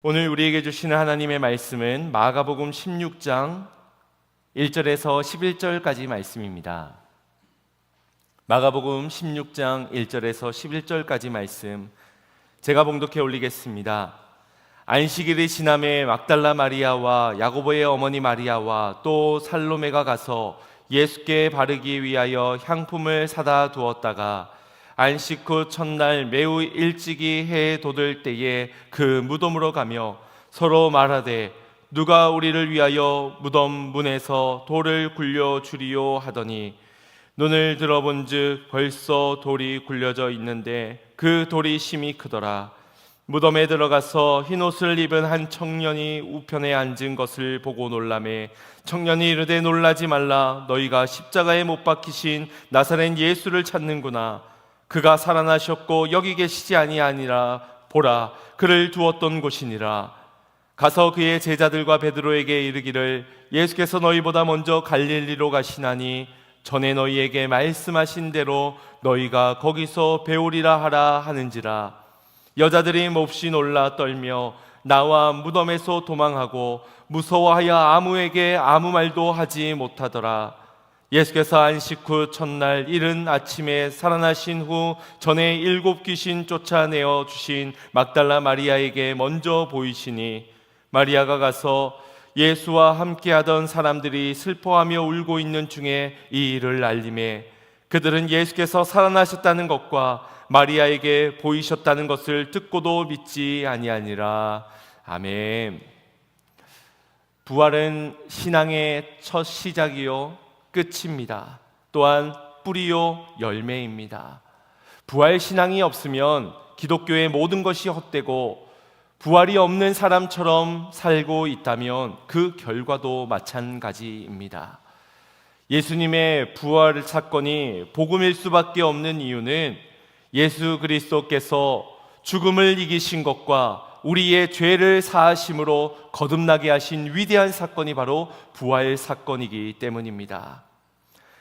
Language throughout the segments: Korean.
오늘 우리에게 주시는 하나님의 말씀은 마가복음 16장 1절에서 11절까지 말씀입니다. 마가복음 16장 1절에서 11절까지 말씀 제가 봉독해 올리겠습니다. 안식일이 지남에 막달라 마리아와 야고보의 어머니 마리아와 또 살로메가 가서 예수께 바르기 위하여 향품을 사다 두었다가 안식 후 첫날 매우 일찍이 해에 돋을 때에 그 무덤으로 가며 서로 말하되 누가 우리를 위하여 무덤 문에서 돌을 굴려 주리요 하더니 눈을 들어본즉 벌써 돌이 굴려져 있는데 그 돌이 심히 크더라. 무덤에 들어가서 흰옷을 입은 한 청년이 우편에 앉은 것을 보고 놀라매 청년이 이르되 놀라지 말라. 너희가 십자가에 못 박히신 나사렛 예수를 찾는구나. 그가 살아나셨고 여기 계시지 아니하니라. 보라, 그를 두었던 곳이니라. 가서 그의 제자들과 베드로에게 이르기를 예수께서 너희보다 먼저 갈릴리로 가시나니 전에 너희에게 말씀하신 대로 너희가 거기서 배우리라 하라 하는지라. 여자들이 몹시 놀라 떨며 나와 무덤에서 도망하고 무서워하여 아무에게 아무 말도 하지 못하더라. 예수께서 안식 후 첫날 이른 아침에 살아나신 후 전에 7 귀신 쫓아내어 주신 막달라 마리아에게 먼저 보이시니 마리아가 가서 예수와 함께하던 사람들이 슬퍼하며 울고 있는 중에 이 일을 알림해 그들은 예수께서 살아나셨다는 것과 마리아에게 보이셨다는 것을 듣고도 믿지 아니하니라. 아멘. 부활은 신앙의 첫 시작이요 끝입니다. 또한 뿌리요 열매입니다. 부활 신앙이 없으면 기독교의 모든 것이 헛되고 부활이 없는 사람처럼 살고 있다면 그 결과도 마찬가지입니다. 예수님의 부활 사건이 복음일 수밖에 없는 이유는 예수 그리스도께서 죽음을 이기신 것과 우리의 죄를 사하심으로 거듭나게 하신 위대한 사건이 바로 부활 사건이기 때문입니다.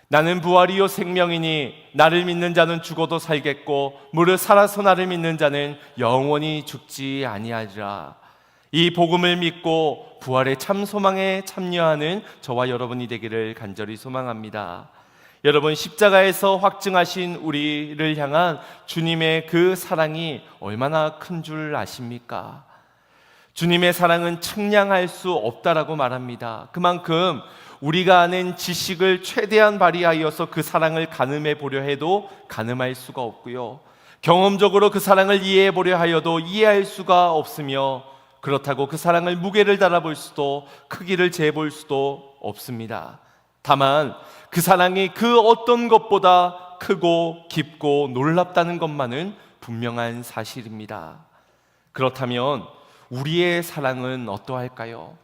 나는 부활이요 생명이니 나를 믿는 자는 죽어도 살겠고 무릇 살아서 나를 믿는 자는 영원히 죽지 아니하리라. 이 복음을 믿고 부활의 참 소망에 참여하는 저와 여러분이 되기를 간절히 소망합니다. 여러분, 십자가에서 확증하신 우리를 향한 주님의 그 사랑이 얼마나 큰 줄 아십니까? 주님의 사랑은 측량할 수 없다라고 말합니다. 그만큼 우리가 아는 지식을 최대한 발휘하여서 그 사랑을 가늠해 보려 해도 가늠할 수가 없고요, 경험적으로 그 사랑을 이해해 보려 하여도 이해할 수가 없으며, 그렇다고 그 사랑을 무게를 달아볼 수도 크기를 재볼 수도 없습니다. 다만 그 사랑이 그 어떤 것보다 크고 깊고 놀랍다는 것만은 분명한 사실입니다. 그렇다면 우리의 사랑은 어떠할까요?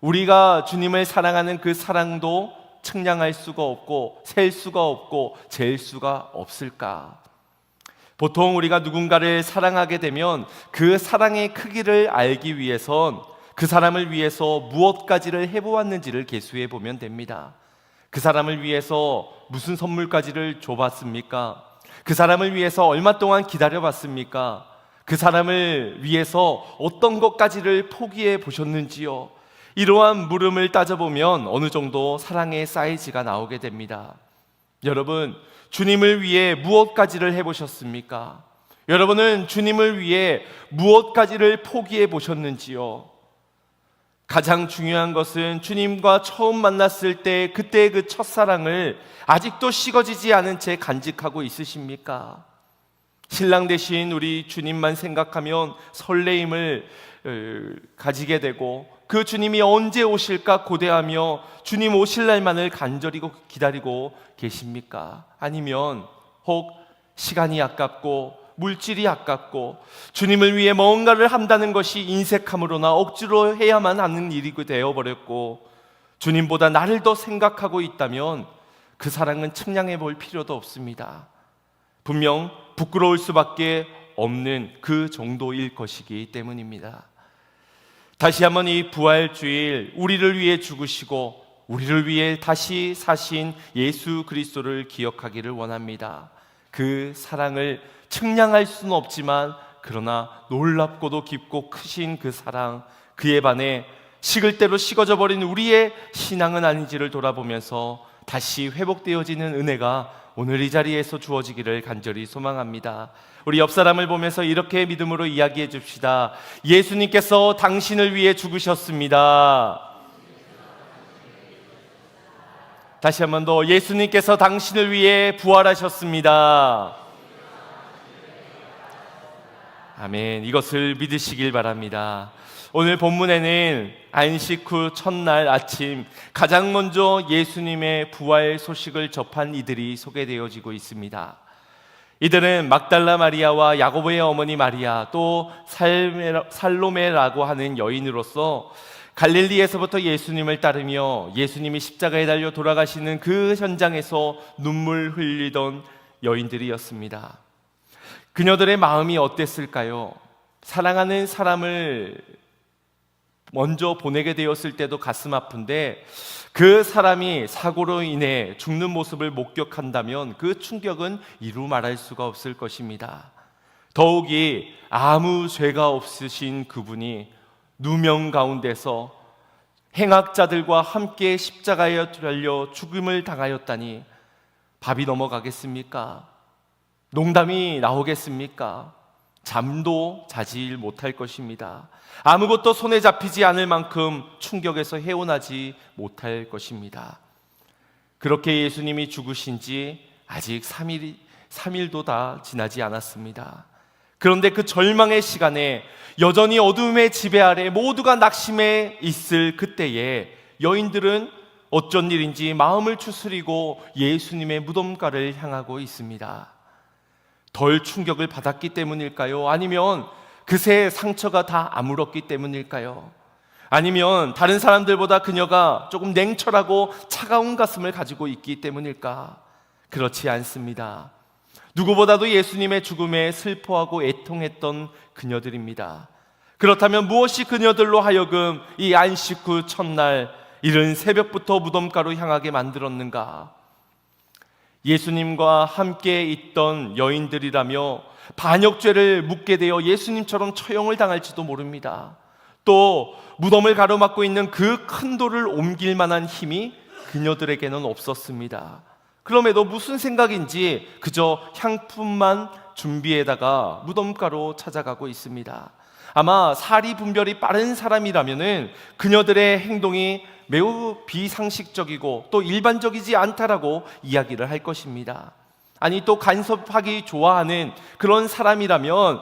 우리가 주님을 사랑하는 그 사랑도 측량할 수가 없고 셀 수가 없고 잴 수가 없을까? 보통 우리가 누군가를 사랑하게 되면 그 사랑의 크기를 알기 위해선 그 사람을 위해서 무엇까지를 해보았는지를 계수해 보면 됩니다. 그 사람을 위해서 무슨 선물까지를 줘봤습니까? 그 사람을 위해서 얼마 동안 기다려봤습니까? 그 사람을 위해서 어떤 것까지를 포기해 보셨는지요? 이러한 물음을 따져보면 어느 정도 사랑의 사이즈가 나오게 됩니다. 여러분, 주님을 위해 무엇까지를 해보셨습니까? 여러분은 주님을 위해 무엇까지를 포기해 보셨는지요? 가장 중요한 것은 주님과 처음 만났을 때 그때의 그 첫사랑을 아직도 식어지지 않은 채 간직하고 있으십니까? 신랑 되신 우리 주님만 생각하면 설레임을 가지게 되고 그 주님이 언제 오실까 고대하며 주님 오실 날만을 간절히 기다리고 계십니까? 아니면 혹 시간이 아깝고 물질이 아깝고 주님을 위해 뭔가를 한다는 것이 인색함으로나 억지로 해야만 하는 일이 되어버렸고 주님보다 나를 더 생각하고 있다면 그 사랑은 측량해 볼 필요도 없습니다. 분명 부끄러울 수밖에 없는 그 정도일 것이기 때문입니다. 다시 한번 이 부활주일, 우리를 위해 죽으시고 우리를 위해 다시 사신 예수 그리스도를 기억하기를 원합니다. 그 사랑을 측량할 수는 없지만 그러나 놀랍고도 깊고 크신 그 사랑, 그에 반해 식을 대로 식어져 버린 우리의 신앙은 아닌지를 돌아보면서 다시 회복되어지는 은혜가 오늘 이 자리에서 주어지기를 간절히 소망합니다. 우리 옆 사람을 보면서 이렇게 믿음으로 이야기해 줍시다. 예수님께서 당신을 위해 죽으셨습니다. 다시 한 번 더, 예수님께서 당신을 위해 부활하셨습니다. 아멘. 이것을 믿으시길 바랍니다. 오늘 본문에는 안식 후 첫날 아침 가장 먼저 예수님의 부활 소식을 접한 이들이 소개되어지고 있습니다. 이들은 막달라 마리아와 야고보의 어머니 마리아, 또 살로메라고 하는 여인으로서 갈릴리에서부터 예수님을 따르며 예수님이 십자가에 달려 돌아가시는 그 현장에서 눈물 흘리던 여인들이었습니다. 그녀들의 마음이 어땠을까요? 사랑하는 사람을 먼저 보내게 되었을 때도 가슴 아픈데, 그 사람이 사고로 인해 죽는 모습을 목격한다면 그 충격은 이루 말할 수가 없을 것입니다. 더욱이 아무 죄가 없으신 그분이 누명 가운데서 행악자들과 함께 십자가에 달려 죽음을 당하였다니 밥이 넘어가겠습니까? 농담이 나오겠습니까? 잠도 자지 못할 것입니다. 아무것도 손에 잡히지 않을 만큼 충격에서 헤어나지 못할 것입니다. 그렇게 예수님이 죽으신 지 아직 3일도 다 지나지 않았습니다. 그런데 그 절망의 시간에 여전히 어둠의 지배 아래 모두가 낙심해 있을 그때에 여인들은 어쩐 일인지 마음을 추스리고 예수님의 무덤가를 향하고 있습니다. 덜 충격을 받았기 때문일까요? 아니면 그새 상처가 다 아물었기 때문일까요? 아니면 다른 사람들보다 그녀가 조금 냉철하고 차가운 가슴을 가지고 있기 때문일까? 그렇지 않습니다. 누구보다도 예수님의 죽음에 슬퍼하고 애통했던 그녀들입니다. 그렇다면 무엇이 그녀들로 하여금 이 안식 후 첫날 이른 새벽부터 무덤가로 향하게 만들었는가? 예수님과 함께 있던 여인들이라며 반역죄를 묻게 되어 예수님처럼 처형을 당할지도 모릅니다. 또 무덤을 가로막고 있는 그 큰 돌을 옮길 만한 힘이 그녀들에게는 없었습니다. 그럼에도 무슨 생각인지 그저 향품만 준비에다가 무덤가로 찾아가고 있습니다. 아마 사리 분별이 빠른 사람이라면은 그녀들의 행동이 매우 비상식적이고 또 일반적이지 않다라고 이야기를 할 것입니다. 아니, 또 간섭하기 좋아하는 그런 사람이라면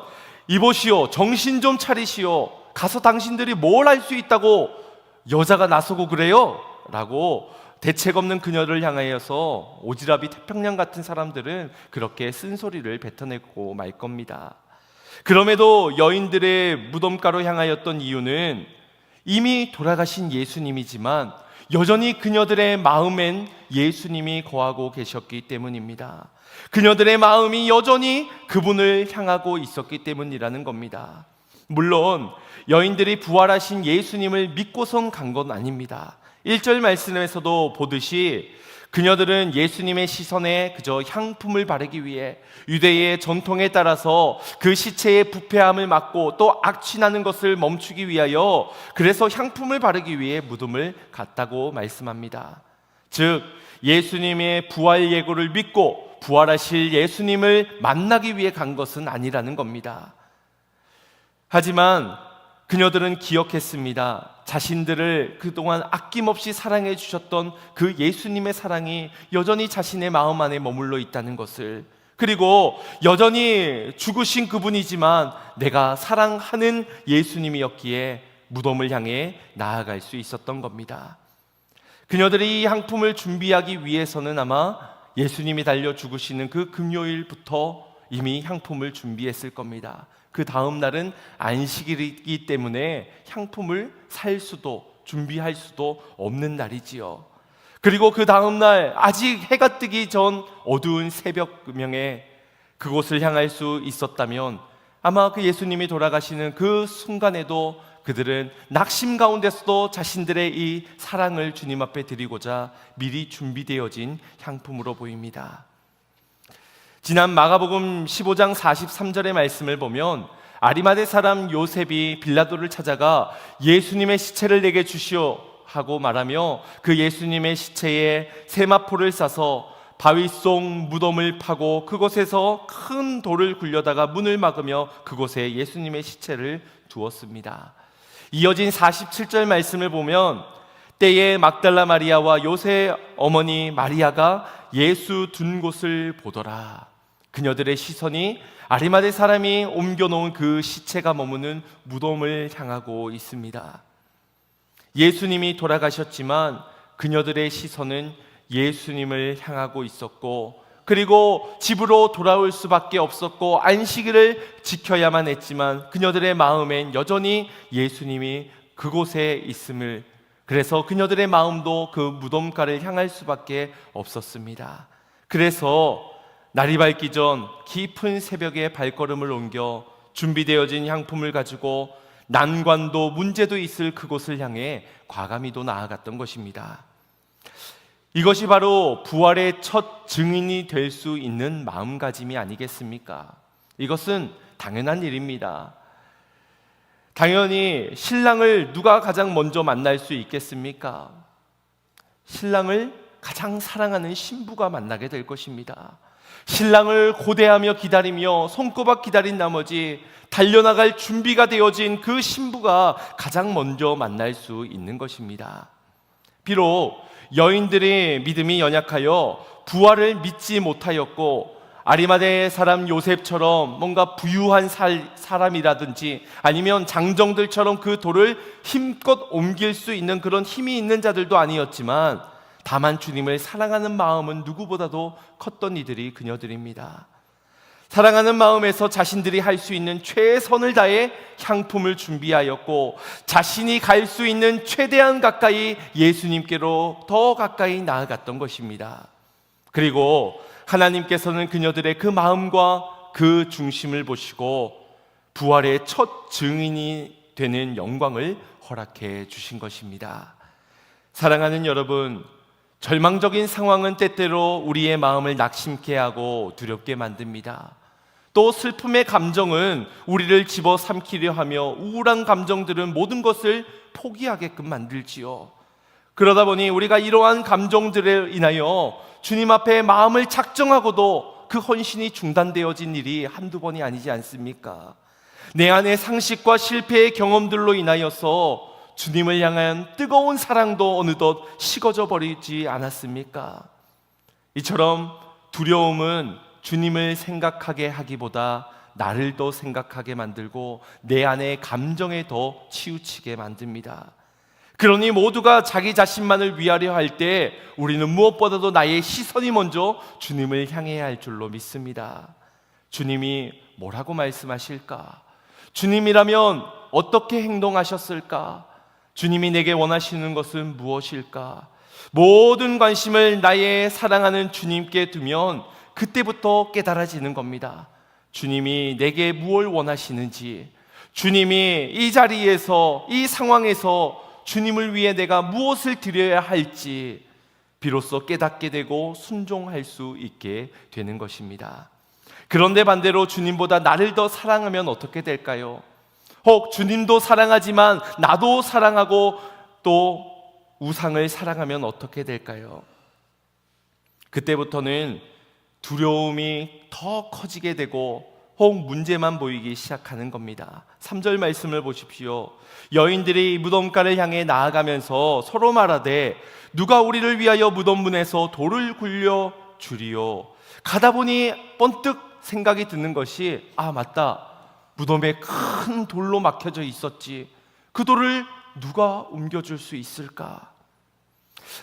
이보시오, 정신 좀 차리시오, 가서 당신들이 뭘 할 수 있다고 여자가 나서고 그래요? 라고 대책 없는 그녀를 향하여서 오지랖이 태평양 같은 사람들은 그렇게 쓴소리를 뱉어내고 말 겁니다. 그럼에도 여인들의 무덤가로 향하였던 이유는 이미 돌아가신 예수님이지만 여전히 그녀들의 마음엔 예수님이 거하고 계셨기 때문입니다. 그녀들의 마음이 여전히 그분을 향하고 있었기 때문이라는 겁니다. 물론 여인들이 부활하신 예수님을 믿고선 간 건 아닙니다. 1절 말씀에서도 보듯이 그녀들은 예수님의 시선에 그저 향품을 바르기 위해 유대의 전통에 따라서 그 시체의 부패함을 막고 또 악취나는 것을 멈추기 위하여 그래서 향품을 바르기 위해 무덤을 갔다고 말씀합니다. 즉 예수님의 부활 예고를 믿고 부활하실 예수님을 만나기 위해 간 것은 아니라는 겁니다. 하지만 그녀들은 기억했습니다. 자신들을 그동안 아낌없이 사랑해 주셨던 그 예수님의 사랑이 여전히 자신의 마음 안에 머물러 있다는 것을, 그리고 여전히 죽으신 그분이지만 내가 사랑하는 예수님이었기에 무덤을 향해 나아갈 수 있었던 겁니다. 그녀들이 이 향품을 준비하기 위해서는 아마 예수님이 달려 죽으시는 그 금요일부터 이미 향품을 준비했을 겁니다. 그 다음 날은 안식일이기 때문에 향품을 살 수도 준비할 수도 없는 날이지요. 그리고 그 다음 날 아직 해가 뜨기 전 어두운 새벽명에 그곳을 향할 수 있었다면 아마 그 예수님이 돌아가시는 그 순간에도 그들은 낙심 가운데서도 자신들의 이 사랑을 주님 앞에 드리고자 미리 준비되어진 향품으로 보입니다. 지난 마가복음 15장 43절의 말씀을 보면 아리마대 사람 요셉이 빌라도를 찾아가 예수님의 시체를 내게 주시오 하고 말하며 그 예수님의 시체에 세마포를 싸서 바위 속 무덤을 파고 그곳에서 큰 돌을 굴려다가 문을 막으며 그곳에 예수님의 시체를 두었습니다. 이어진 47절 말씀을 보면 때에 막달라 마리아와 요새 어머니 마리아가 예수 둔 곳을 보더라. 그녀들의 시선이 아리마대 사람이 옮겨놓은 그 시체가 머무는 무덤을 향하고 있습니다. 예수님이 돌아가셨지만 그녀들의 시선은 예수님을 향하고 있었고, 그리고 집으로 돌아올 수밖에 없었고 안식일을 지켜야만 했지만 그녀들의 마음엔 여전히 예수님이 그곳에 있음을, 그래서 그녀들의 마음도 그 무덤가를 향할 수밖에 없었습니다. 그래서 날이 밝기 전 깊은 새벽에 발걸음을 옮겨 준비되어진 향품을 가지고 난관도 문제도 있을 그곳을 향해 과감히도 나아갔던 것입니다. 이것이 바로 부활의 첫 증인이 될 수 있는 마음가짐이 아니겠습니까? 이것은 당연한 일입니다. 당연히 신랑을 누가 가장 먼저 만날 수 있겠습니까? 신랑을 가장 사랑하는 신부가 만나게 될 것입니다. 신랑을 고대하며 기다리며 손꼽아 기다린 나머지 달려나갈 준비가 되어진 그 신부가 가장 먼저 만날 수 있는 것입니다. 비록 여인들의 믿음이 연약하여 부활을 믿지 못하였고 아리마대 사람 요셉처럼 뭔가 부유한 사람이라든지 아니면 장정들처럼 그 돌을 힘껏 옮길 수 있는 그런 힘이 있는 자들도 아니었지만 다만 주님을 사랑하는 마음은 누구보다도 컸던 이들이 그녀들입니다. 사랑하는 마음에서 자신들이 할 수 있는 최선을 다해 향품을 준비하였고 자신이 갈 수 있는 최대한 가까이 예수님께로 더 가까이 나아갔던 것입니다. 그리고 하나님께서는 그녀들의 그 마음과 그 중심을 보시고 부활의 첫 증인이 되는 영광을 허락해 주신 것입니다. 사랑하는 여러분, 절망적인 상황은 때때로 우리의 마음을 낙심케 하고 두렵게 만듭니다. 또 슬픔의 감정은 우리를 집어삼키려 하며 우울한 감정들은 모든 것을 포기하게끔 만들지요. 그러다 보니 우리가 이러한 감정들에 인하여 주님 앞에 마음을 작정하고도 그 헌신이 중단되어진 일이 한두 번이 아니지 않습니까? 내 안의 상식과 실패의 경험들로 인하여서 주님을 향한 뜨거운 사랑도 어느덧 식어져 버리지 않았습니까? 이처럼 두려움은 주님을 생각하게 하기보다 나를 더 생각하게 만들고 내 안의 감정에 더 치우치게 만듭니다. 그러니 모두가 자기 자신만을 위하려 할 때 우리는 무엇보다도 나의 시선이 먼저 주님을 향해야 할 줄로 믿습니다. 주님이 뭐라고 말씀하실까? 주님이라면 어떻게 행동하셨을까? 주님이 내게 원하시는 것은 무엇일까? 모든 관심을 나의 사랑하는 주님께 두면 그때부터 깨달아지는 겁니다. 주님이 내게 무엇을 원하시는지, 주님이 이 자리에서, 이 상황에서 주님을 위해 내가 무엇을 드려야 할지 비로소 깨닫게 되고 순종할 수 있게 되는 것입니다. 그런데 반대로 주님보다 나를 더 사랑하면 어떻게 될까요? 혹 주님도 사랑하지만 나도 사랑하고 또 우상을 사랑하면 어떻게 될까요? 그때부터는 두려움이 더 커지게 되고 혹 문제만 보이기 시작하는 겁니다. 3절 말씀을 보십시오. 여인들이 무덤가를 향해 나아가면서 서로 말하되 누가 우리를 위하여 무덤 문에서 돌을 굴려 주리요. 가다 보니 번뜩 생각이 드는 것이 맞다, 무덤에 큰 돌로 막혀져 있었지. 그 돌을 누가 옮겨줄 수 있을까?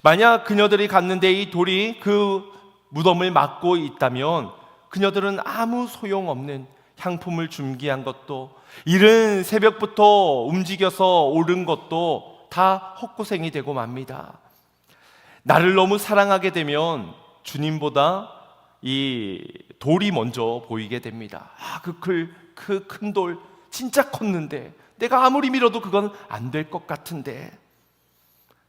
만약 그녀들이 갔는데 이 돌이 그 무덤을 막고 있다면 그녀들은 아무 소용없는 향품을 준비한 것도, 이른 새벽부터 움직여서 오른 것도 다 헛고생이 되고 맙니다. 나를 너무 사랑하게 되면 주님보다 이 돌이 먼저 보이게 됩니다. 그 큰 돌 진짜 컸는데 내가 아무리 밀어도 그건 안 될 것 같은데,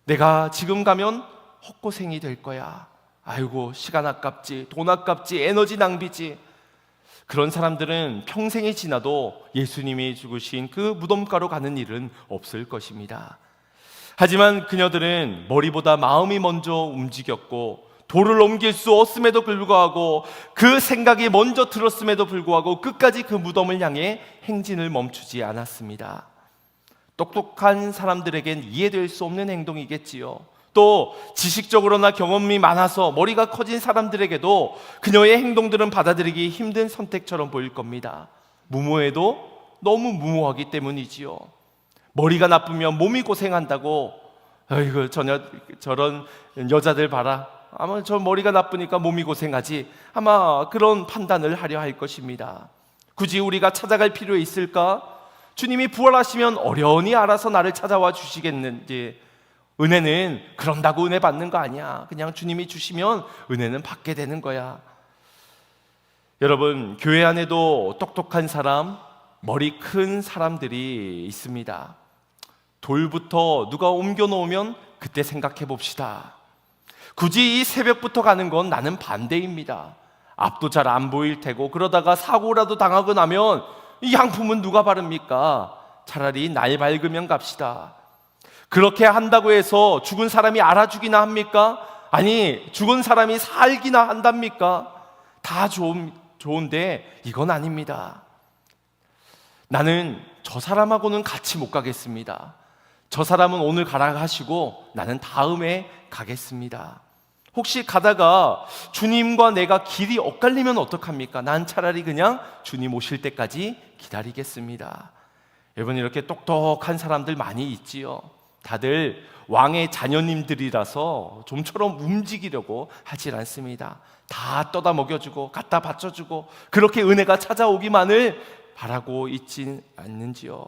내가 지금 가면 헛고생이 될 거야. 아이고, 시간 아깝지, 돈 아깝지, 에너지 낭비지. 그런 사람들은 평생이 지나도 예수님이 죽으신 그 무덤가로 가는 일은 없을 것입니다. 하지만 그녀들은 머리보다 마음이 먼저 움직였고 돌을 옮길 수 없음에도 불구하고 그 생각이 먼저 들었음에도 불구하고 끝까지 그 무덤을 향해 행진을 멈추지 않았습니다. 똑똑한 사람들에겐 이해될 수 없는 행동이겠지요. 또 지식적으로나 경험이 많아서 머리가 커진 사람들에게도 그녀의 행동들은 받아들이기 힘든 선택처럼 보일 겁니다. 무모해도 너무 무모하기 때문이지요. 머리가 나쁘면 몸이 고생한다고, 아이고 저런 여자들 봐라, 아마 저 머리가 나쁘니까 몸이 고생하지, 아마 그런 판단을 하려 할 것입니다. 굳이 우리가 찾아갈 필요 있을까? 주님이 부활하시면 어련히 알아서 나를 찾아와 주시겠는지. 은혜는 그런다고 은혜 받는 거 아니야. 그냥 주님이 주시면 은혜는 받게 되는 거야. 여러분, 교회 안에도 똑똑한 사람, 머리 큰 사람들이 있습니다. 돌부터 누가 옮겨 놓으면 그때 생각해 봅시다. 굳이 이 새벽부터 가는 건 나는 반대입니다. 앞도 잘 안 보일 테고 그러다가 사고라도 당하고 나면 이 양품은 누가 바릅니까? 차라리 날 밝으면 갑시다. 그렇게 한다고 해서 죽은 사람이 알아주기나 합니까? 아니, 죽은 사람이 살기나 한답니까? 다 좋은데 이건 아닙니다. 나는 저 사람하고는 같이 못 가겠습니다. 저 사람은 오늘 가라 하시고 나는 다음에 가겠습니다. 혹시 가다가 주님과 내가 길이 엇갈리면 어떡합니까? 난 차라리 그냥 주님 오실 때까지 기다리겠습니다. 여러분, 이렇게 똑똑한 사람들 많이 있지요. 다들 왕의 자녀님들이라서 좀처럼 움직이려고 하질 않습니다. 다 떠다 먹여주고 갖다 바쳐주고 그렇게 은혜가 찾아오기만을 바라고 있진 않는지요.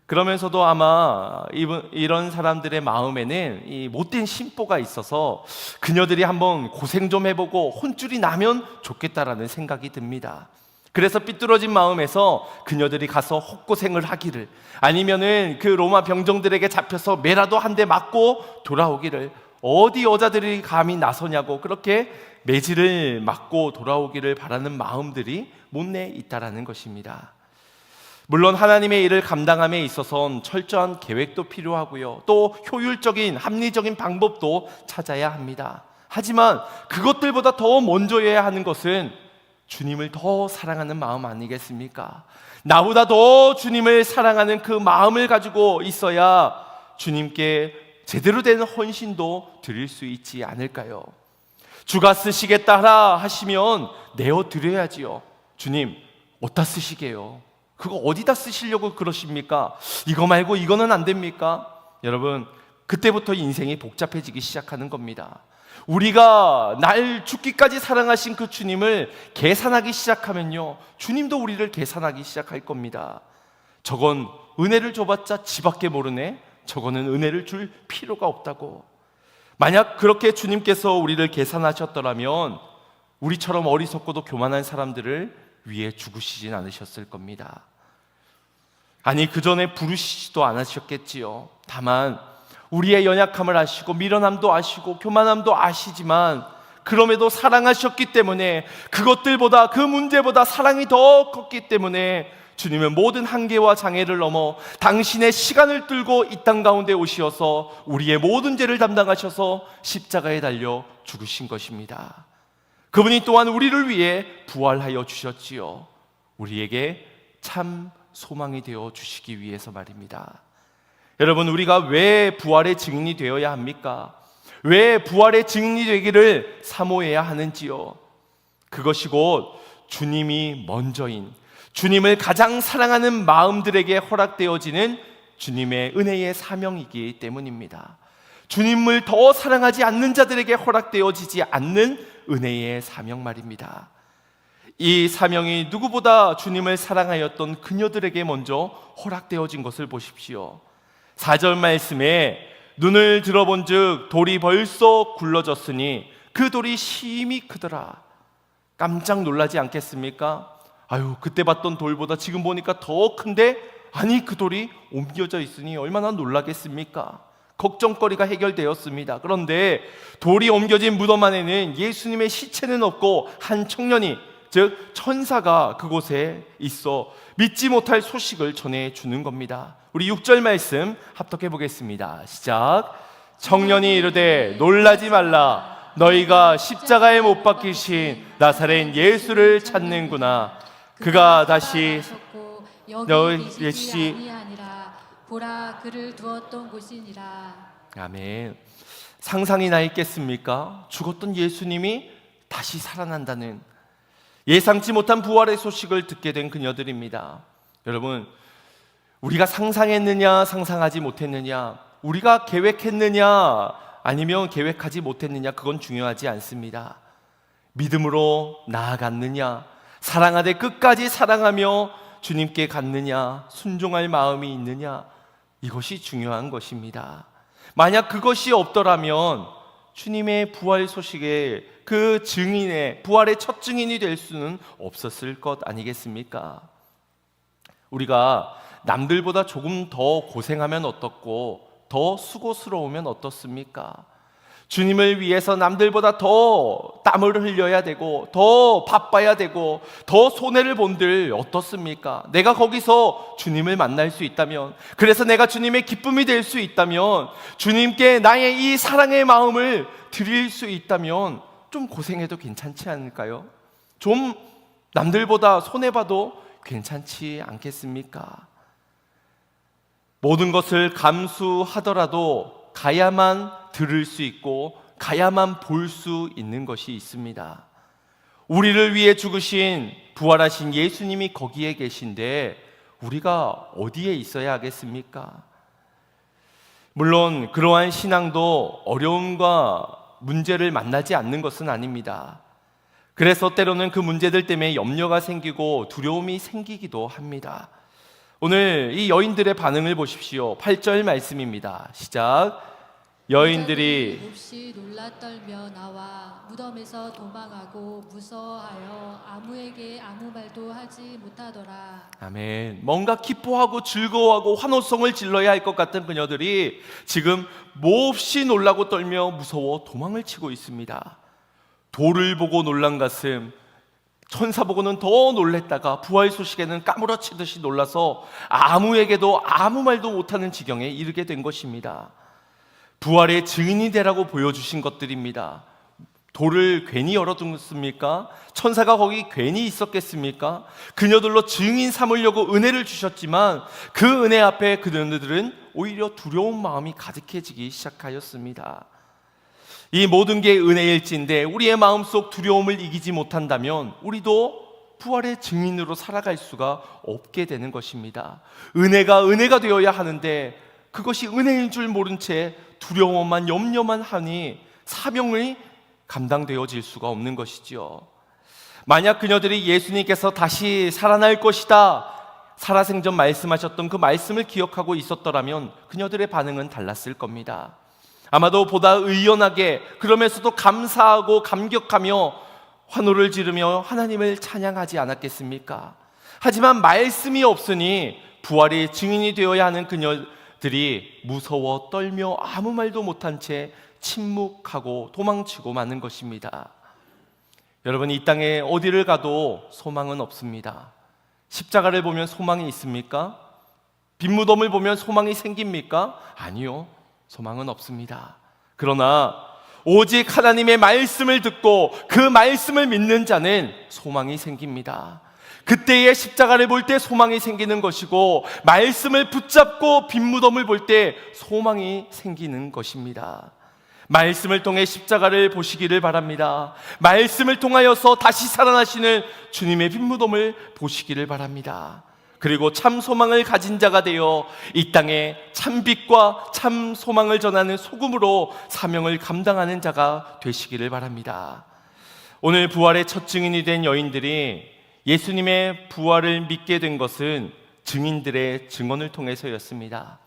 그러면서도 아마 이런 사람들의 마음에는 이 못된 심보가 있어서 그녀들이 한번 고생 좀 해보고 혼쭐이 나면 좋겠다라는 생각이 듭니다. 그래서 삐뚤어진 마음에서 그녀들이 가서 헛고생을 하기를, 아니면은 그 로마 병정들에게 잡혀서 매라도 한 대 맞고 돌아오기를, 어디 여자들이 감히 나서냐고 그렇게 매질을 맞고 돌아오기를 바라는 마음들이 못내 있다라는 것입니다. 물론 하나님의 일을 감당함에 있어서는 철저한 계획도 필요하고요, 또 효율적인 합리적인 방법도 찾아야 합니다. 하지만 그것들보다 더 먼저여야 하는 것은 주님을 더 사랑하는 마음 아니겠습니까? 나보다 더 주님을 사랑하는 그 마음을 가지고 있어야 주님께 제대로 된 헌신도 드릴 수 있지 않을까요? 주가 쓰시겠다 하라 하시면 내어 드려야지요. 주님, 어디다 쓰시게요? 그거 어디다 쓰시려고 그러십니까? 이거 말고 이거는 안 됩니까? 여러분, 그때부터 인생이 복잡해지기 시작하는 겁니다. 우리가 날 죽기까지 사랑하신 그 주님을 계산하기 시작하면요, 주님도 우리를 계산하기 시작할 겁니다. 저건 은혜를 줘봤자 지밖에 모르네, 저거는 은혜를 줄 필요가 없다고. 만약 그렇게 주님께서 우리를 계산하셨더라면 우리처럼 어리석고도 교만한 사람들을 위해 죽으시진 않으셨을 겁니다. 아니, 그 전에 부르시지도 않으셨겠지요. 다만 우리의 연약함을 아시고 미련함도 아시고 교만함도 아시지만 그럼에도 사랑하셨기 때문에, 그것들보다, 그 문제보다 사랑이 더 컸기 때문에 주님은 모든 한계와 장애를 넘어 당신의 시간을 들고 이 땅 가운데 오시어서 우리의 모든 죄를 담당하셔서 십자가에 달려 죽으신 것입니다. 그분이 또한 우리를 위해 부활하여 주셨지요. 우리에게 참 소망이 되어 주시기 위해서 말입니다. 여러분, 우리가 왜 부활의 증인이 되어야 합니까? 왜 부활의 증인이 되기를 사모해야 하는지요? 그것이 곧 주님이 먼저인, 주님을 가장 사랑하는 마음들에게 허락되어지는 주님의 은혜의 사명이기 때문입니다. 주님을 더 사랑하지 않는 자들에게 허락되어지지 않는 은혜의 사명 말입니다. 이 사명이 누구보다 주님을 사랑하였던 그녀들에게 먼저 허락되어진 것을 보십시오. 4절 말씀에 눈을 들어본 즉 돌이 벌써 굴러졌으니 그 돌이 심히 크더라. 깜짝 놀라지 않겠습니까? 아유, 그때 봤던 돌보다 지금 보니까 더 큰데, 아니 그 돌이 옮겨져 있으니 얼마나 놀라겠습니까? 걱정거리가 해결되었습니다. 그런데 돌이 옮겨진 무덤 안에는 예수님의 시체는 없고 한 청년이 즉 천사가 그곳에 있어 믿지 못할 소식을 전해주는 겁니다. 우리 6절 말씀 합독해 보겠습니다. 시작. 청년이 이르되 놀라지 말라. 너희가 십자가에 못 박히신 나사렛 예수를 찾는구나. 그가 다시 너희 예시 아니하니라. 보라, 그를 두었던 곳이니라. 아멘. 상상이나 있겠습니까? 죽었던 예수님이 다시 살아난다는 예상치 못한 부활의 소식을 듣게 된 그녀들입니다. 여러분, 우리가 상상했느냐 상상하지 못했느냐, 우리가 계획했느냐 아니면 계획하지 못했느냐, 그건 중요하지 않습니다. 믿음으로 나아갔느냐, 사랑하되 끝까지 사랑하며 주님께 갔느냐, 순종할 마음이 있느냐, 이것이 중요한 것입니다. 만약 그것이 없더라면 주님의 부활 소식에 그 증인의 부활의 첫 증인이 될 수는 없었을 것 아니겠습니까? 우리가 남들보다 조금 더 고생하면 어떻고 더 수고스러우면 어떻습니까? 주님을 위해서 남들보다 더 땀을 흘려야 되고 더 바빠야 되고 더 손해를 본들 어떻습니까? 내가 거기서 주님을 만날 수 있다면, 그래서 내가 주님의 기쁨이 될 수 있다면, 주님께 나의 이 사랑의 마음을 드릴 수 있다면 좀 고생해도 괜찮지 않을까요? 좀 남들보다 손해봐도 괜찮지 않겠습니까? 모든 것을 감수하더라도 가야만 들을 수 있고 가야만 볼 수 있는 것이 있습니다. 우리를 위해 죽으신 부활하신 예수님이 거기에 계신데 우리가 어디에 있어야 하겠습니까? 물론 그러한 신앙도 어려움과 문제를 만나지 않는 것은 아닙니다. 그래서 때로는 그 문제들 때문에 염려가 생기고 두려움이 생기기도 합니다. 오늘 이 여인들의 반응을 보십시오. 8절 말씀입니다. 시작. 여인들이 몹시 놀라 떨며 나와 무덤에서 도망하고 무서워하여 아무에게 아무 말도 하지 못하더라. 아멘. 뭔가 기뻐하고 즐거워하고 환호성을 질러야 할 것 같은 그녀들이 지금 몹시 놀라고 떨며 무서워 도망을 치고 있습니다. 돌을 보고 놀란 가슴, 천사 보고는 더 놀랬다가 부활 소식에는 까무러치듯이 놀라서 아무에게도 아무 말도 못하는 지경에 이르게 된 것입니다. 부활의 증인이 되라고 보여주신 것들입니다. 돌을 괜히 열어둔습니까? 천사가 거기 괜히 있었겠습니까? 그녀들로 증인 삼으려고 은혜를 주셨지만 그 은혜 앞에 그녀들은 오히려 두려운 마음이 가득해지기 시작하였습니다. 이 모든 게 은혜일진데 우리의 마음속 두려움을 이기지 못한다면 우리도 부활의 증인으로 살아갈 수가 없게 되는 것입니다. 은혜가 되어야 하는데 그것이 은혜인 줄 모른 채 두려움만 염려만 하니 사명이 감당되어질 수가 없는 것이지요. 만약 그녀들이 예수님께서 다시 살아날 것이다, 살아생전 말씀하셨던 그 말씀을 기억하고 있었더라면 그녀들의 반응은 달랐을 겁니다. 아마도 보다 의연하게, 그러면서도 감사하고 감격하며 환호를 지르며 하나님을 찬양하지 않았겠습니까? 하지만 말씀이 없으니 부활의 증인이 되어야 하는 그녀들이 무서워 떨며 아무 말도 못한 채 침묵하고 도망치고 마는 것입니다. 여러분, 이 땅에 어디를 가도 소망은 없습니다. 십자가를 보면 소망이 있습니까? 빈무덤을 보면 소망이 생깁니까? 아니요, 소망은 없습니다. 그러나 오직 하나님의 말씀을 듣고 그 말씀을 믿는 자는 소망이 생깁니다. 그때의 십자가를 볼 때 소망이 생기는 것이고, 말씀을 붙잡고 빈무덤을 볼 때 소망이 생기는 것입니다. 말씀을 통해 십자가를 보시기를 바랍니다. 말씀을 통하여서 다시 살아나시는 주님의 빈무덤을 보시기를 바랍니다. 그리고 참 소망을 가진 자가 되어 이 땅에 참 빛과 참 소망을 전하는 소금으로 사명을 감당하는 자가 되시기를 바랍니다. 오늘 부활의 첫 증인이 된 여인들이 예수님의 부활을 믿게 된 것은 증인들의 증언을 통해서였습니다.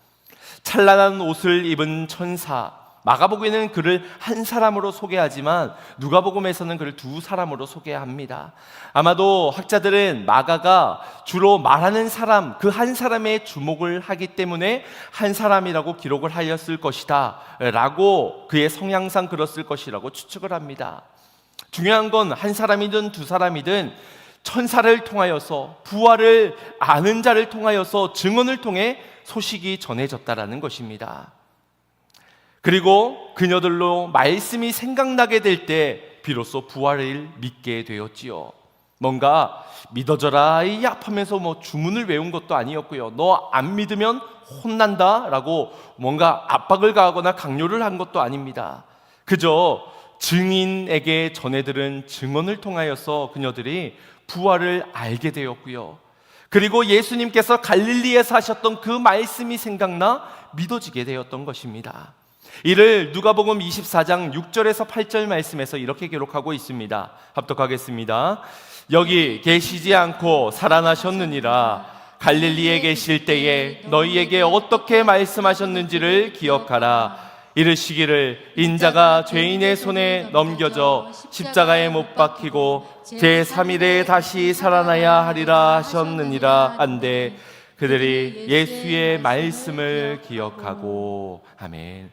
찬란한 옷을 입은 천사, 마가복음에는 그를 한 사람으로 소개하지만 누가복음에서는 그를 두 사람으로 소개합니다. 아마도 학자들은 마가가 주로 말하는 사람, 그 한 사람에 주목을 하기 때문에 한 사람이라고 기록을 하였을 것이다 라고, 그의 성향상 그랬을 것이라고 추측을 합니다. 중요한 건 한 사람이든 두 사람이든 천사를 통하여서, 부활을 아는 자를 통하여서, 증언을 통해 소식이 전해졌다라는 것입니다. 그리고 그녀들로 말씀이 생각나게 될 때 비로소 부활을 믿게 되었지요. 뭔가 믿어져라 이 하면서 주문을 외운 것도 아니었고요. 너 안 믿으면 혼난다 라고 뭔가 압박을 가하거나 강요를 한 것도 아닙니다. 그저 증인에게 전해들은 증언을 통하여서 그녀들이 부활을 알게 되었고요. 그리고 예수님께서 갈릴리에서 하셨던 그 말씀이 생각나 믿어지게 되었던 것입니다. 이를 누가복음 24장 6절에서 8절 말씀에서 이렇게 기록하고 있습니다. 합독하겠습니다. 여기 계시지 않고 살아나셨느니라. 갈릴리에 계실 때에 너희에게 어떻게 말씀하셨는지를 기억하라. 이르시기를 인자가 죄인의 손에 넘겨져 십자가에 못 박히고 제3일에 다시 살아나야 하리라 하셨느니라 한데 그들이 예수의 말씀을 기억하고. 아멘.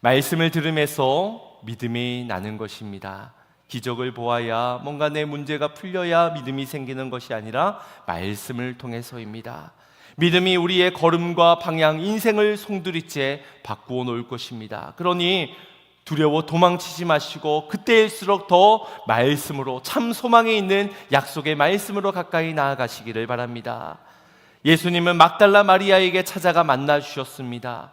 말씀을 들으면서 믿음이 나는 것입니다. 기적을 보아야, 뭔가 내 문제가 풀려야 믿음이 생기는 것이 아니라 말씀을 통해서입니다. 믿음이 우리의 걸음과 방향, 인생을 송두리째 바꾸어 놓을 것입니다. 그러니 두려워 도망치지 마시고 그때일수록 더 말씀으로, 참 소망에 있는 약속의 말씀으로 가까이 나아가시기를 바랍니다. 예수님은 막달라 마리아에게 찾아가 만나 주셨습니다.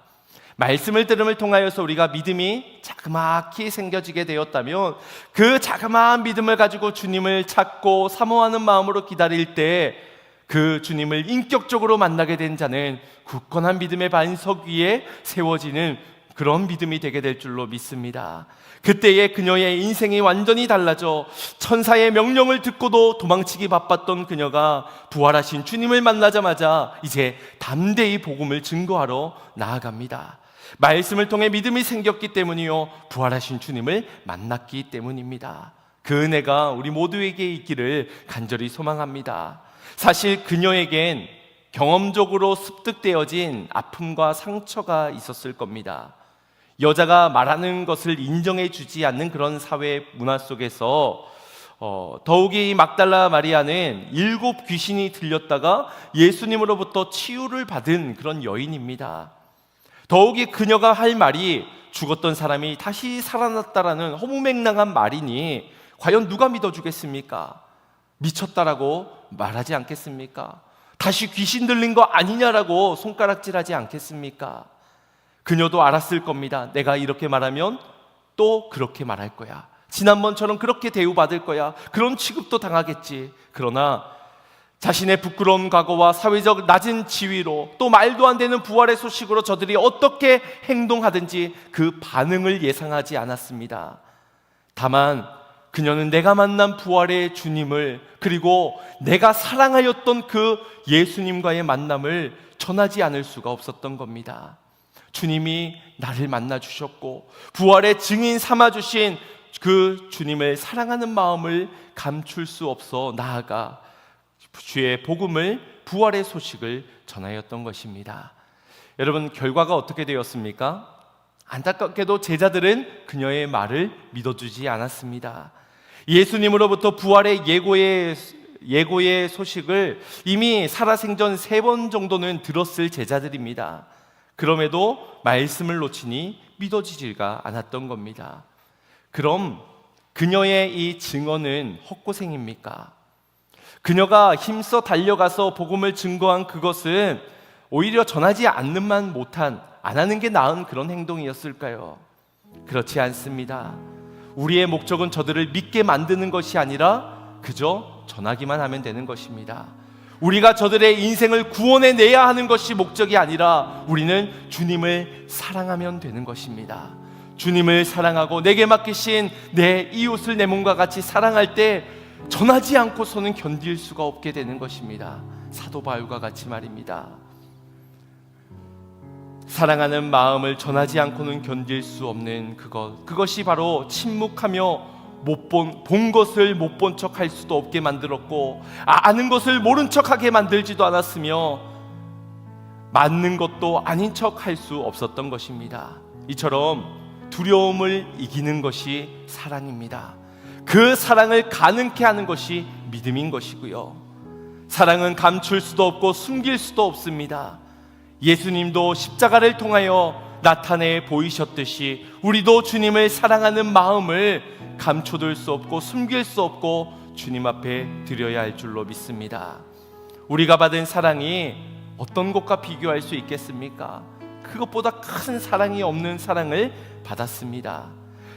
말씀을 들음을 통하여서 우리가 믿음이 자그마히 생겨지게 되었다면 그 자그마한 믿음을 가지고 주님을 찾고 사모하는 마음으로 기다릴 때 그 주님을 인격적으로 만나게 된 자는 굳건한 믿음의 반석 위에 세워지는 그런 믿음이 되게 될 줄로 믿습니다. 그때에 그녀의 인생이 완전히 달라져 천사의 명령을 듣고도 도망치기 바빴던 그녀가 부활하신 주님을 만나자마자 이제 담대히 복음을 증거하러 나아갑니다. 말씀을 통해 믿음이 생겼기 때문이요, 부활하신 주님을 만났기 때문입니다. 그 은혜가 우리 모두에게 있기를 간절히 소망합니다. 사실 그녀에겐 경험적으로 습득되어진 아픔과 상처가 있었을 겁니다. 여자가 말하는 것을 인정해 주지 않는 그런 사회 문화 속에서 더욱이 이 막달라 마리아는 7 귀신이 들렸다가 예수님으로부터 치유를 받은 그런 여인입니다. 더욱이 그녀가 할 말이 죽었던 사람이 다시 살아났다라는 허무맹랑한 말이니 과연 누가 믿어주겠습니까? 미쳤다라고 말하지 않겠습니까? 다시 귀신 들린 거 아니냐라고 손가락질하지 않겠습니까? 그녀도 알았을 겁니다. 내가 이렇게 말하면 또 그렇게 말할 거야. 지난번처럼 그렇게 대우받을 거야. 그런 취급도 당하겠지. 그러나 자신의 부끄러운 과거와 사회적 낮은 지위로 또 말도 안 되는 부활의 소식으로 저들이 어떻게 행동하든지 그 반응을 예상하지 않았습니다. 다만 그녀는 내가 만난 부활의 주님을, 그리고 내가 사랑하였던 그 예수님과의 만남을 전하지 않을 수가 없었던 겁니다. 주님이 나를 만나 주셨고 부활의 증인 삼아 주신 그 주님을 사랑하는 마음을 감출 수 없어 나아가 주의 복음을, 부활의 소식을 전하였던 것입니다. 여러분, 결과가 어떻게 되었습니까? 안타깝게도 제자들은 그녀의 말을 믿어주지 않았습니다. 예수님으로부터 부활의 예고의 소식을 이미 살아생전 3번 정도는 들었을 제자들입니다. 그럼에도 말씀을 놓치니 믿어지지가 않았던 겁니다. 그럼 그녀의 이 증언은 헛고생입니까? 그녀가 힘써 달려가서 복음을 증거한 그것은 오히려 전하지 않는만 못한, 안 하는 게 나은 그런 행동이었을까요? 그렇지 않습니다. 우리의 목적은 저들을 믿게 만드는 것이 아니라 그저 전하기만 하면 되는 것입니다. 우리가 저들의 인생을 구원해내야 하는 것이 목적이 아니라 우리는 주님을 사랑하면 되는 것입니다. 주님을 사랑하고 내게 맡기신 내 이웃을 내 몸과 같이 사랑할 때 전하지 않고서는 견딜 수가 없게 되는 것입니다. 사도 바울과 같이 말입니다. 사랑하는 마음을 전하지 않고는 견딜 수 없는 그것이 바로 침묵하며 본 것을 못 본 척 할 수도 없게 만들었고, 아는 것을 모른 척하게 만들지도 않았으며 맞는 것도 아닌 척 할 수 없었던 것입니다. 이처럼 두려움을 이기는 것이 사랑입니다. 그 사랑을 가능케 하는 것이 믿음인 것이고요. 사랑은 감출 수도 없고 숨길 수도 없습니다. 예수님도 십자가를 통하여 나타내 보이셨듯이 우리도 주님을 사랑하는 마음을 감춰둘 수 없고 숨길 수 없고 주님 앞에 드려야 할 줄로 믿습니다. 우리가 받은 사랑이 어떤 것과 비교할 수 있겠습니까? 그것보다 큰 사랑이 없는 사랑을 받았습니다.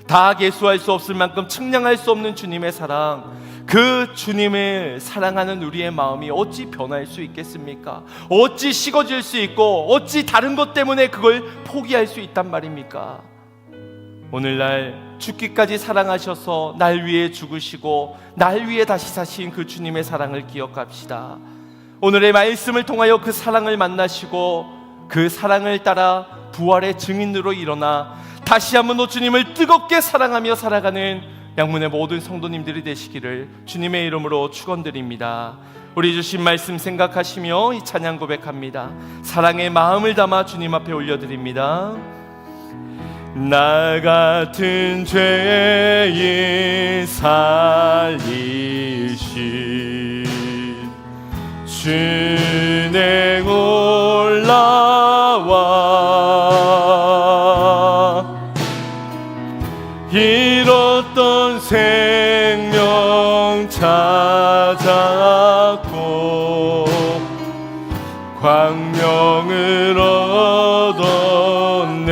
다 계수할 수 없을 만큼 측량할 수 없는 주님의 사랑, 그 주님을 사랑하는 우리의 마음이 어찌 변할 수 있겠습니까? 어찌 식어질 수 있고 어찌 다른 것 때문에 그걸 포기할 수 있단 말입니까? 오늘날 죽기까지 사랑하셔서 날 위해 죽으시고 날 위해 다시 사신 그 주님의 사랑을 기억합시다. 오늘의 말씀을 통하여 그 사랑을 만나시고 그 사랑을 따라 부활의 증인으로 일어나 다시 한번 더 주님을 뜨겁게 사랑하며 살아가는 양문의 모든 성도님들이 되시기를 주님의 이름으로 축원드립니다. 우리 주신 말씀 생각하시며 이 찬양 고백합니다. 사랑의 마음을 담아 주님 앞에 올려드립니다. 나 같은 죄인 살리신 주내 올라와 잃었던 생명 찾았고 광명을 얻었네.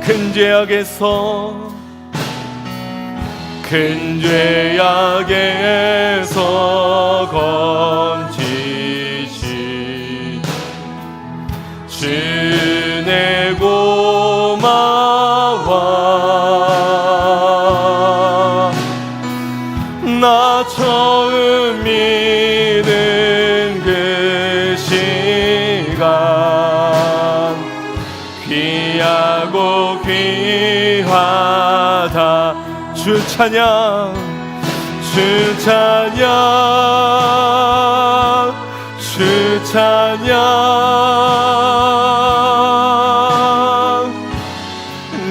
큰 죄악에서 건지신 주내 고마워. 나 처음 믿은 그 시간 귀하고 귀하다. 주 찬양, 주 찬양, 주 찬양.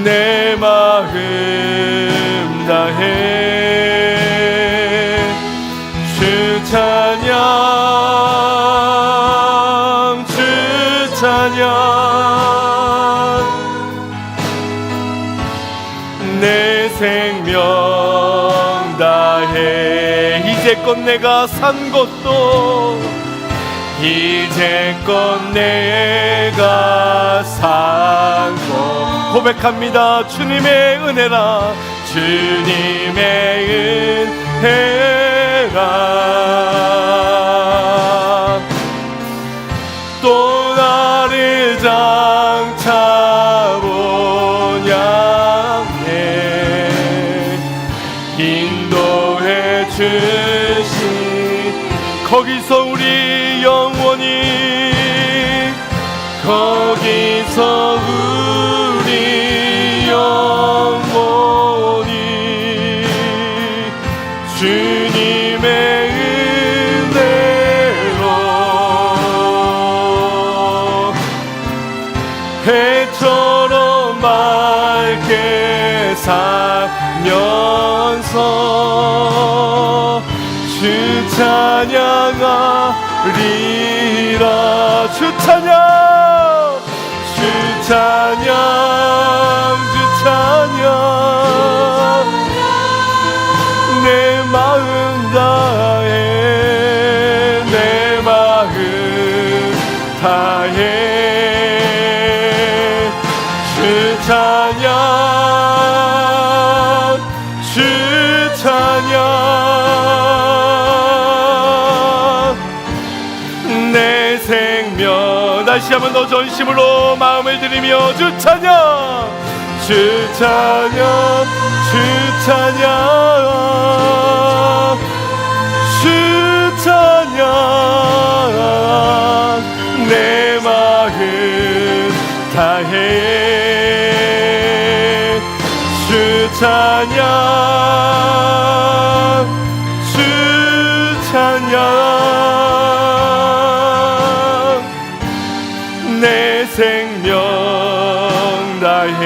내 마음 다해 주 찬양, 주 찬양. 내 생명 다해 이제껏 내가 산 것도 이제껏 내가 산 것 고백합니다. 주님의 은혜라, 주님의 은혜라. 또 나를 장차 본향해 인도해 주신 거기서 우리 영원히 거기서 우리 영원히 주님의 은혜로 해처럼 맑게 살면서 주 찬양하리라. 주 찬양, 주 찬양, 주 찬양. 내 마음 다해, 내 마음 다해 주 찬양, 주 찬양. 내 생명 다시 한번 더 전심으로 마음을 드리며 주 찬양, 주 찬양, 주 찬양, 주 찬양. 내 마음 다해 주 찬양, 주 찬양. 내 생명 다해.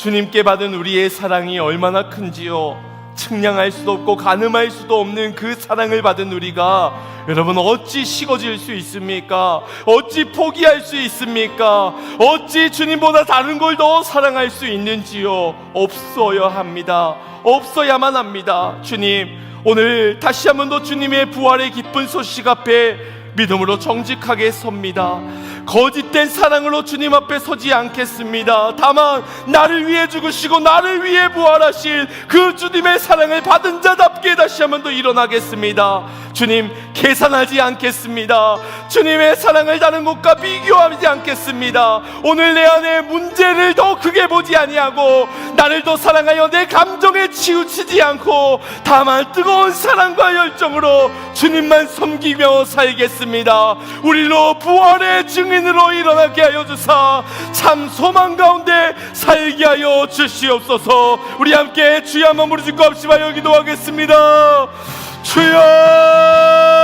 주님께 받은 우리의 사랑이 얼마나 큰지요. 측량할 수도 없고 가늠할 수도 없는 그 사랑을 받은 우리가 여러분 어찌 식어질 수 있습니까? 어찌 포기할 수 있습니까? 어찌 주님보다 다른 걸 더 사랑할 수 있는지요? 없어야 합니다. 없어야만 합니다. 주님, 오늘 다시 한 번 더 주님의 부활의 기쁜 소식 앞에 믿음으로 정직하게 섭니다. 거짓된 사랑으로 주님 앞에 서지 않겠습니다. 다만 나를 위해 죽으시고 나를 위해 부활하신 그 주님의 사랑을 받은 자답게 다시 한 번 더 일어나겠습니다. 주님, 계산하지 않겠습니다. 주님의 사랑을 다른 것과 비교하지 않겠습니다. 오늘 내 안에 문제를 더 크게 보지 아니하고 나를 더 사랑하여 내 감정에 치우치지 않고 다만 뜨거운 사랑과 열정으로 주님만 섬기며 살겠습니다. 우리로 부활의 증인으로 일어나게 하여 주사 참 소망 가운데 살게 하여 주시옵소서. 우리 함께 주여 한번 부르짖고 합시다. 기도하겠습니다. 주여